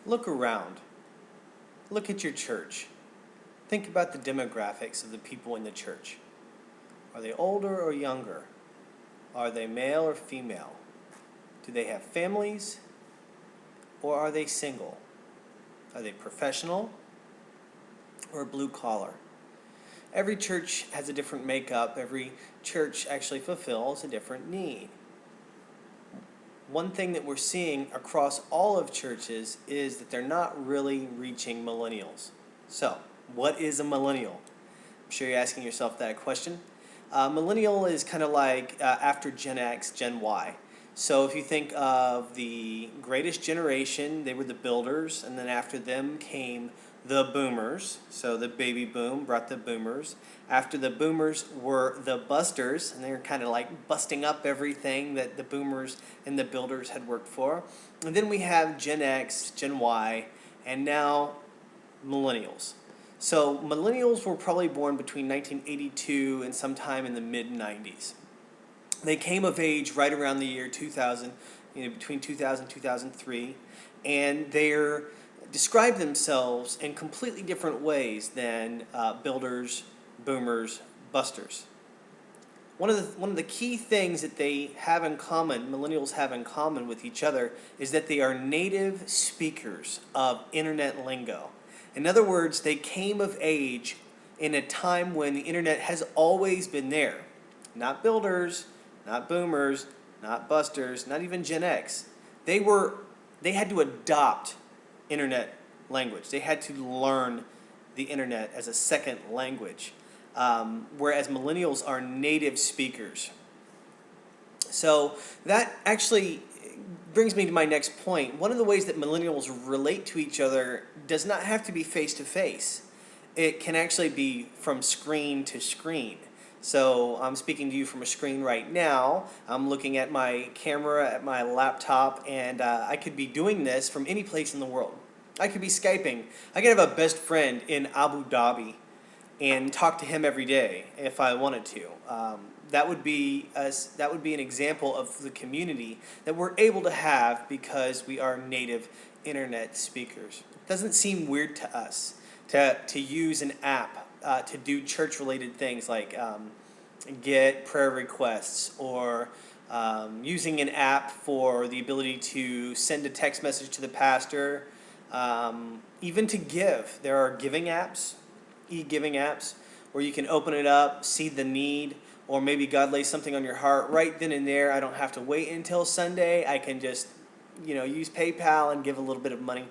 Look around. Look at your church. Think about the demographics of the people in the church. Are they older or younger? Are they male or female? Do they have families or are they single? Are they professional or blue collar? Every church has a different makeup. Every church actually fulfills a different need. One thing that we're seeing across all of churches is that they're not really reaching millennials. So, what is a millennial? I'm sure you're asking yourself that question. Millennial is kind of like after Gen X, Gen Y. So if you think of the greatest generation, they were the builders, and then after them came the boomers. So the baby boom brought the boomers. After the boomers were the busters, and they were kind of like busting up everything that the boomers and the builders had worked for. And then we have Gen X, Gen Y, and now millennials. So millennials were probably born between 1982 and sometime in the mid-90s. They came of age right around the year 2000, between 2000 and 2003, and they're describe themselves in completely different ways than builders, boomers, busters. One of the key things that they have in common, millennials have in common with each other, is that they are native speakers of internet lingo. In other words, they came of age in a time when the internet has always been there. Not builders, not boomers, not busters, not even Gen X. They had to adopt internet language. They had to learn the internet as a second language, whereas millennials are native speakers. So that actually brings me to my next point. One of the ways that millennials relate to each other does not have to be face-to-face. It can actually be from screen to screen. So I'm speaking to you from a screen right now. I'm looking at my camera at my laptop, and I could be doing this from any place in the world. I could be Skyping. I could have a best friend in Abu Dhabi and talk to him every day if I wanted to. That would be an example of the community that we're able to have because we are native internet speakers. It doesn't seem weird to us to use an app to do church-related things like get prayer requests, or using an app for the ability to send a text message to the pastor, even to give. There are giving apps, e-giving apps, where you can open it up, see the need, or maybe God lays something on your heart right then and there. I don't have to wait until Sunday. I can just, use PayPal and give a little bit of money.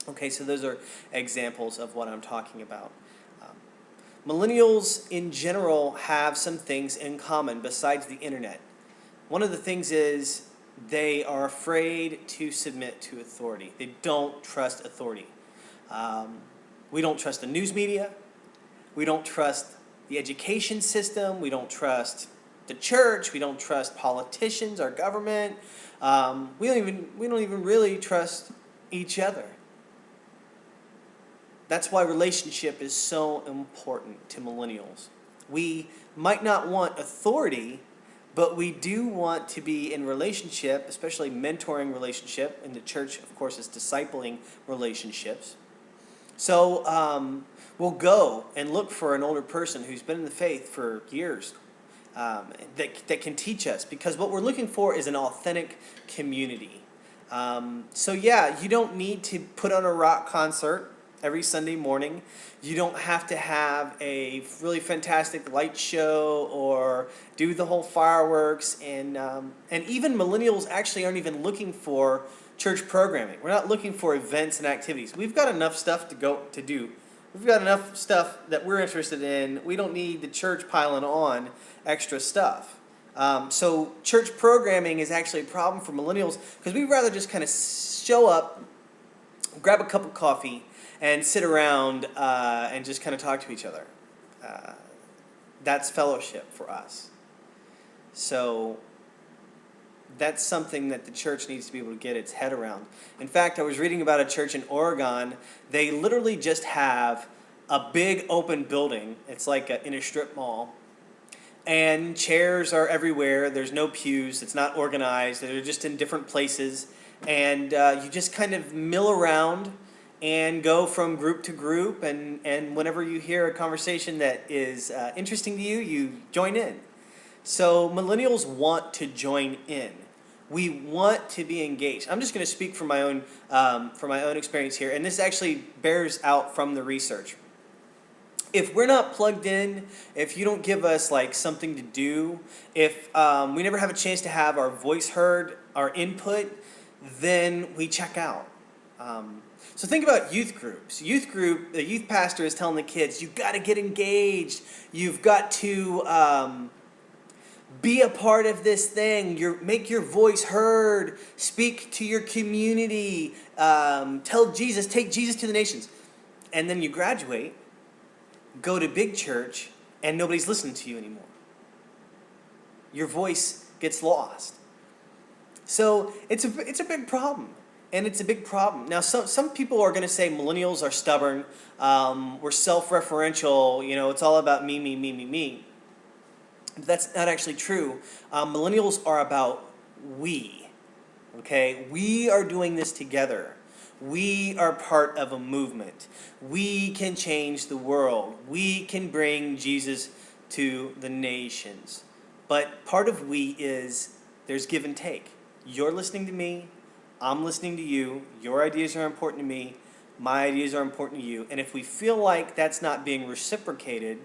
Okay, so those are examples of what I'm talking about. Millennials in general have some things in common besides the internet. One of the things is they are afraid to submit to authority. They don't trust authority. We don't trust the news media. We don't trust the education system. We don't trust the church. We don't trust politicians, our government. We don't even really trust each other. That's why relationship is so important to millennials. We might not want authority, but we do want to be in relationship, especially mentoring relationship. In the church, of course, is discipling relationships. So we'll go and look for an older person who's been in the faith for years that can teach us, because what we're looking for is an authentic community. So yeah, you don't need to put on a rock concert every Sunday morning. You don't have to have a really fantastic light show or do the whole fireworks. And even millennials actually aren't even looking for church programming. We're not looking for events and activities. We've got enough stuff to do. We've got enough stuff that we're interested in. We don't need the church piling on extra stuff. So church programming is actually a problem for millennials because we'd rather just kind of show up, grab a cup of coffee, and sit around and just kind of talk to each other. That's fellowship for us. So that's something that the church needs to be able to get its head around. In fact, I was reading about a church in Oregon. They literally just have a big open building. It's like in a strip mall. And chairs are everywhere. There's no pews. It's not organized. They're just in different places. and you just kind of mill around and go from group to group, and whenever you hear a conversation that is interesting to you, you join in. So millennials want to join in. We want to be engaged. I'm just going to speak from my own experience here, and this actually bears out from the research. If we're not plugged in, if you don't give us like something to do, if we never have a chance to have our voice heard, our input, then we check out. So think about youth groups. The youth pastor is telling the kids, you've got to get engaged. You've got to be a part of this thing. Make your voice heard. Speak to your community. Take Jesus to the nations. And then you graduate, go to big church, and nobody's listening to you anymore. Your voice gets lost. So it's a big problem. And it's a big problem. Now, some people are going to say millennials are stubborn. We're self-referential. It's all about me, me, me, me, me. But that's not actually true. Millennials are about we. Okay? We are doing this together. We are part of a movement. We can change the world. We can bring Jesus to the nations. But part of we is there's give and take. You're listening to me. I'm listening to you. Your ideas are important to me. My ideas are important to you. And if we feel like that's not being reciprocated,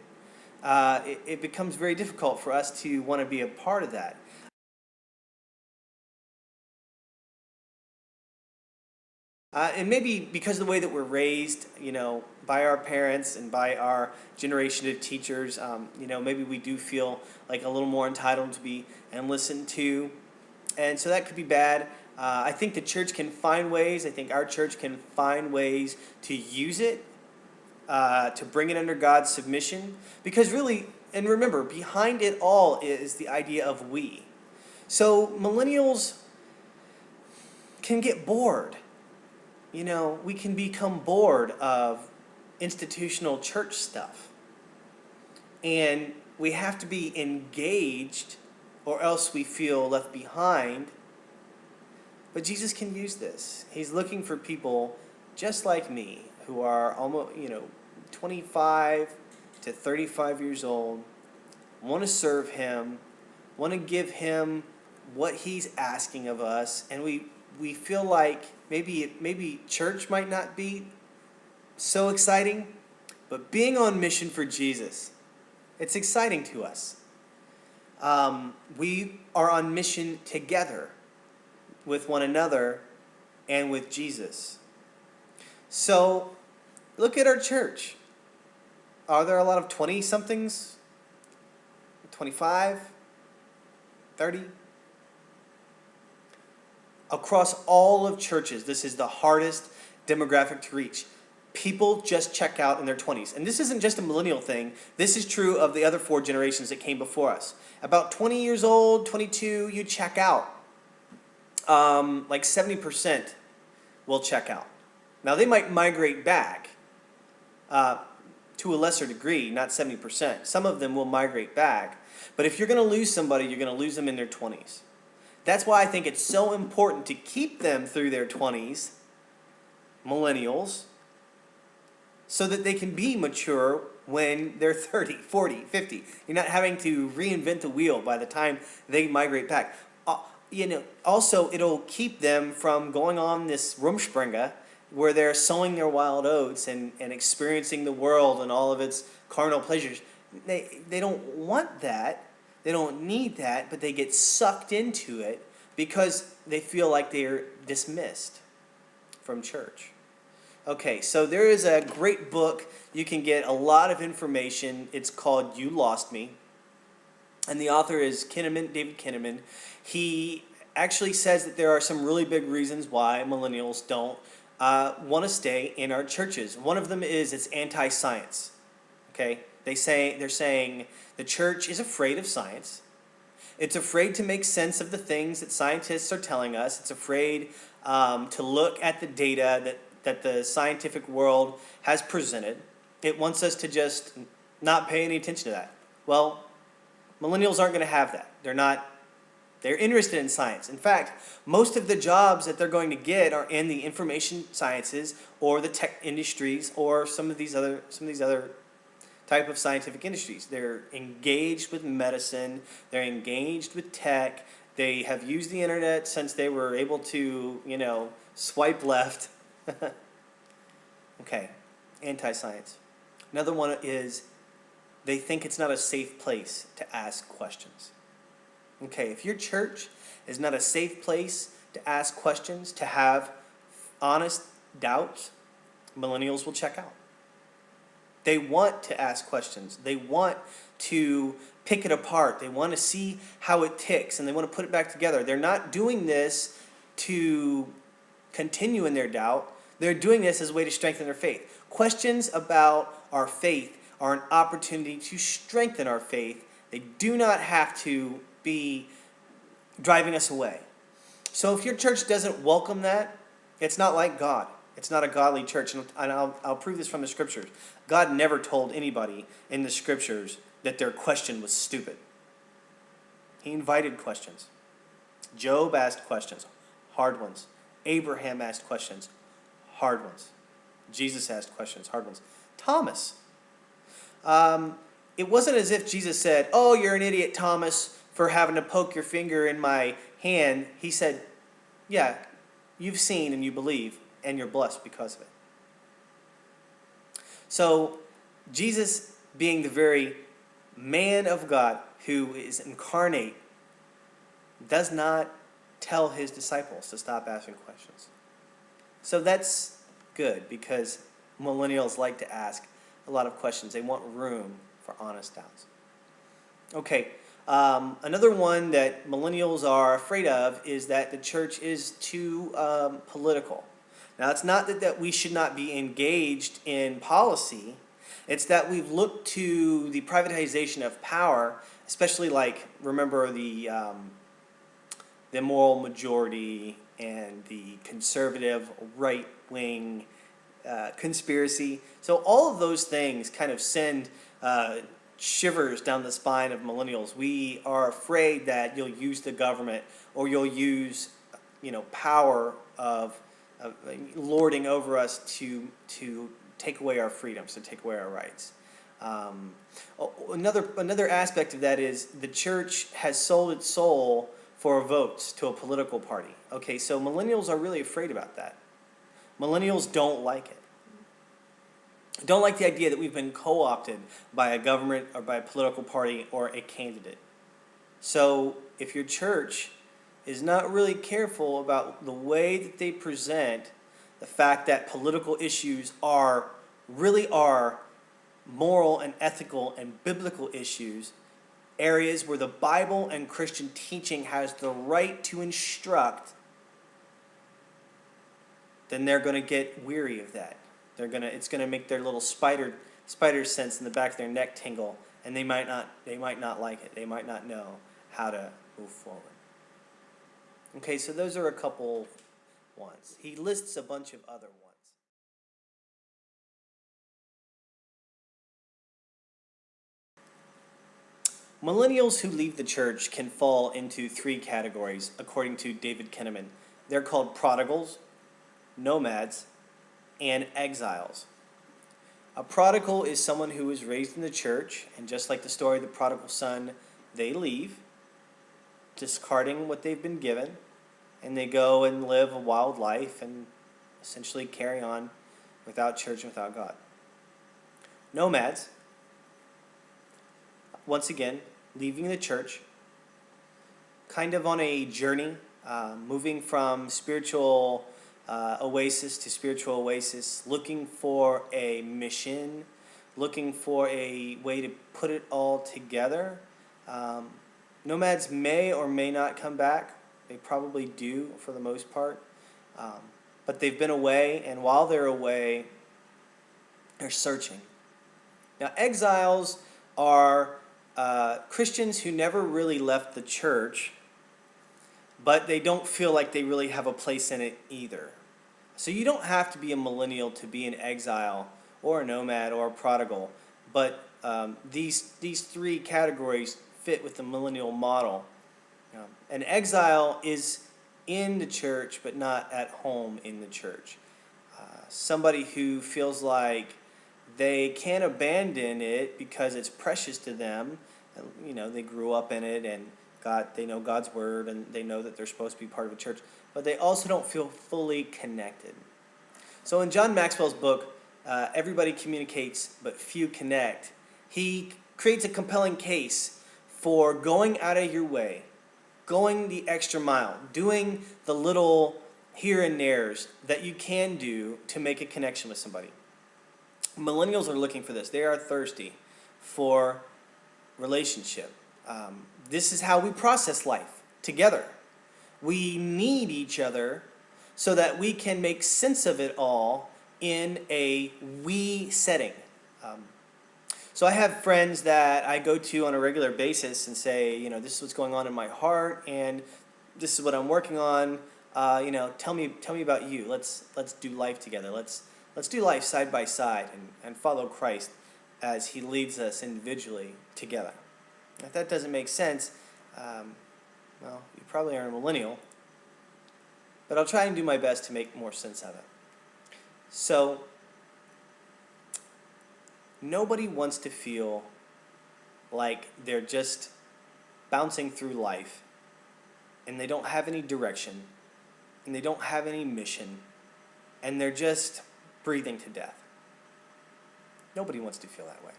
it becomes very difficult for us to want to be a part of that. And maybe because of the way that we're raised, by our parents and by our generation of teachers, maybe we do feel like a little more entitled to be and listened to. And so that could be bad. I think the church can find ways, I think our church can find ways to use it, to bring it under God's submission. Because really, and remember, behind it all is the idea of we. So millennials can get bored. We can become bored of institutional church stuff. And we have to be engaged or else we feel left behind. But Jesus can use this. He's looking for people just like me who are almost, 25 to 35 years old, want to serve him, want to give him what he's asking of us, and we feel like maybe church might not be so exciting, but being on mission for Jesus, it's exciting to us. We are on mission together with one another and with Jesus. So look at our church. Are there a lot of 20-somethings? 25? 30? Across all of churches, this is the hardest demographic to reach. People just check out in their 20s. And this isn't just a millennial thing. This is true of the other 4 generations that came before us. About 20 years old, 22, you check out. Like 70% will check out. Now, they might migrate back to a lesser degree, not 70%. Some of them will migrate back. But if you're going to lose somebody, you're going to lose them in their 20s. That's why I think it's so important to keep them through their 20s, millennials, so that they can be mature when they're 30, 40, 50. You're not having to reinvent the wheel by the time they migrate back. Also, it'll keep them from going on this Rumspringa where they're sowing their wild oats and experiencing the world and all of its carnal pleasures. They don't want that. They don't need that, but they get sucked into it because they feel like they're dismissed from church. Okay, so there is a great book. You can get a lot of information. It's called You Lost Me. And the author is David Kinnaman. He actually says that there are some really big reasons why millennials don't want to stay in our churches. One of them is it's anti-science. Okay? They're saying the church is afraid of science. It's afraid to make sense of the things that scientists are telling us. It's afraid to look at the data that the scientific world has presented. It wants us to just not pay any attention to that. Well, millennials aren't going to have that. They're not They're interested in science. In fact, most of the jobs that they're going to get are in the information sciences or the tech industries or some of these other type of scientific industries. They're engaged with medicine. They're engaged with tech. They have used the internet since they were able to, swipe left. Okay, anti-science. Another one is they think it's not a safe place to ask questions. Okay, if your church is not a safe place to ask questions, to have honest doubts, millennials will check out. They want to ask questions. They want to pick it apart. They want to see how it ticks, and they want to put it back together. They're not doing this to continue in their doubt. They're doing this as a way to strengthen their faith. Questions about our faith are an opportunity to strengthen our faith. They do not have to be driving us away. So if your church doesn't welcome that, it's not like God. It's not a godly church. And I'll prove this from the scriptures. God never told anybody in the scriptures that their question was stupid. He invited questions. Job asked questions, hard ones. Abraham asked questions, hard ones. Jesus asked questions, hard ones. Thomas. It wasn't as if Jesus said, "Oh, you're an idiot, Thomas, for having to poke your finger in my hand." He said, "Yeah, you've seen and you believe, and you're blessed because of it." So, Jesus, being the very man of God who is incarnate, does not tell his disciples to stop asking questions. So that's good, because millennials like to ask a lot of questions. They want room for honest doubts. Okay, another one that millennials are afraid of is that the church is too political. Now, it's not that we should not be engaged in policy. It's that we've looked to the privatization of power, especially remember the moral majority and the conservative right-wing conspiracy. So all of those things kind of send shivers down the spine of millennials. We are afraid that you'll use the government, or you'll use power of lording over us to take away our freedoms, to take away our rights. Another aspect of that is the church has sold its soul for votes to a political party. Okay, so millennials are really afraid about that. Millennials don't like it. Don't like the idea that we've been co-opted by a government or by a political party or a candidate. So if your church is not really careful about the way that they present the fact that political issues really are moral and ethical and biblical issues, areas where the Bible and Christian teaching has the right to instruct, then they're going to get weary of that. It's going to make their little spider sense in the back of their neck tingle, and they might not like it. They might not know how to move forward. Okay, so those are a couple ones. He lists a bunch of other ones. Millennials who leave the church can fall into three categories, according to David Kinnaman. They're called prodigals, nomads, and exiles. A prodigal is someone who was raised in the church, and just like the story of the prodigal son, they leave, discarding what they've been given, and they go and live a wild life and essentially carry on without church and without God. Nomads, once again, leaving the church, kind of on a journey, moving from spiritual oasis to spiritual oasis, looking for a mission, looking for a way to put it all together. Nomads may or may not come back. They probably do for the most part. But they've been away, and while they're away, they're searching. Now, exiles are Christians who never really left the church, but they don't feel like they really have a place in it either. So you don't have to be a millennial to be an exile or a nomad or a prodigal, but these three categories fit with the millennial model. An exile is in the church, but not at home in the church. Somebody who feels like they can't abandon it because it's precious to them. And, they grew up in it, and they know God's word, and they know that they're supposed to be part of a church, but they also don't feel fully connected. So in John Maxwell's book, Everybody Communicates But Few Connect, he creates a compelling case for going out of your way, going the extra mile, doing the little here and there's that you can do to make a connection with somebody. Millennials are looking for this. They are thirsty for relationship. This is how we process life together. We need each other so that we can make sense of it all in a we setting. So I have friends that I go to on a regular basis and say, this is what's going on in my heart, and this is what I'm working on. Tell me about you. Let's do life together. Let's do life side by side and follow Christ as He leads us individually together. If that doesn't make sense, you probably are a millennial, but I'll try and do my best to make more sense of it. So, nobody wants to feel like they're just bouncing through life and they don't have any direction and they don't have any mission and they're just breathing to death. Nobody wants to feel that way.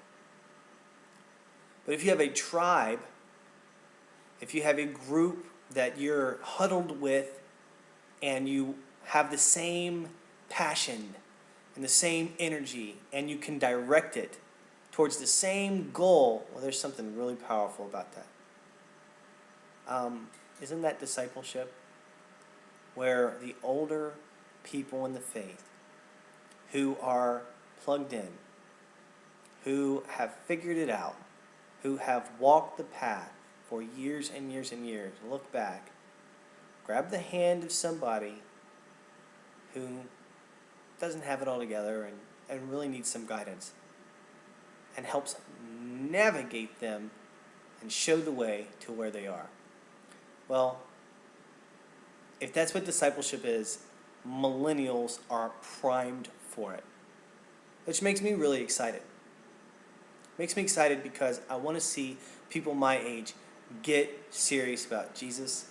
But if you have a tribe, if you have a group that you're huddled with and you have the same passion and the same energy and you can direct it towards the same goal, well, there's something really powerful about that. Isn't that discipleship? Where the older people in the faith who are plugged in, who have figured it out, who have walked the path for years and years and years, look back, grab the hand of somebody who doesn't have it all together and really needs some guidance and helps navigate them and show the way to where they are. Well, if that's what discipleship is, millennials are primed for it, which makes me really excited. Makes me excited because I want to see people my age get serious about Jesus.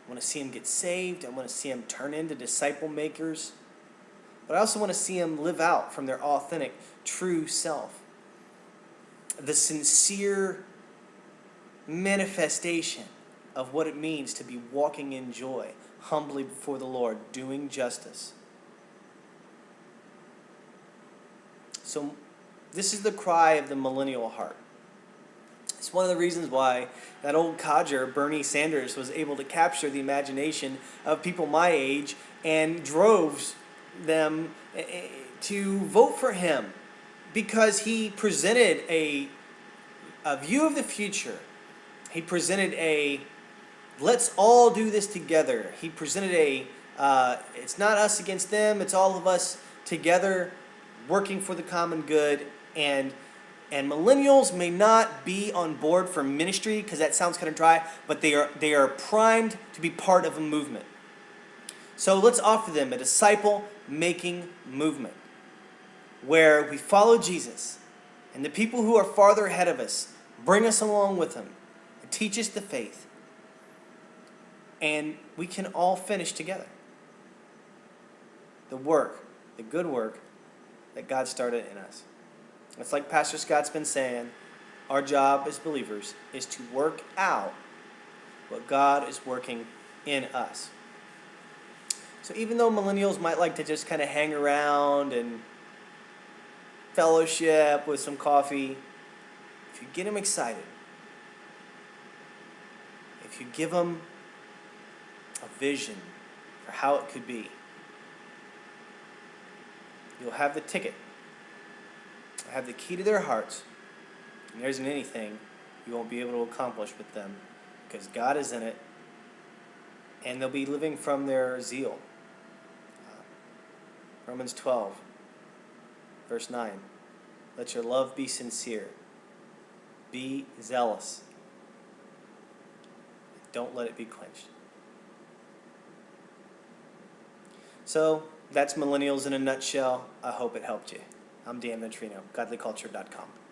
I want to see them get saved. I want to see them turn into disciple makers. But I also want to see them live out from their authentic, true self. The sincere manifestation of what it means to be walking in joy, humbly before the Lord, doing justice. So this is the cry of the millennial heart. It's one of the reasons why that old codger, Bernie Sanders, was able to capture the imagination of people my age and drove them to vote for him, because he presented a view of the future. He presented a let's all do this together. He presented it's not us against them, it's all of us together working for the common good. And millennials may not be on board for ministry because that sounds kind of dry, but they are primed to be part of a movement. So let's offer them a disciple-making movement where we follow Jesus, and the people who are farther ahead of us bring us along with them and teach us the faith, and we can all finish together the good work that God started in us. It's like Pastor Scott's been saying, our job as believers is to work out what God is working in us. So even though millennials might like to just kind of hang around and fellowship with some coffee, if you get them excited, if you give them a vision for how it could be, you'll have the ticket. You'll have the key to their hearts, and there isn't anything you won't be able to accomplish with them because God is in it, and they'll be living from their zeal. Romans 12, verse 9. Let your love be sincere. Be zealous. Don't let it be quenched. So that's Millennials in a nutshell. I hope it helped you. I'm Dan Ventrino, godlyculture.com.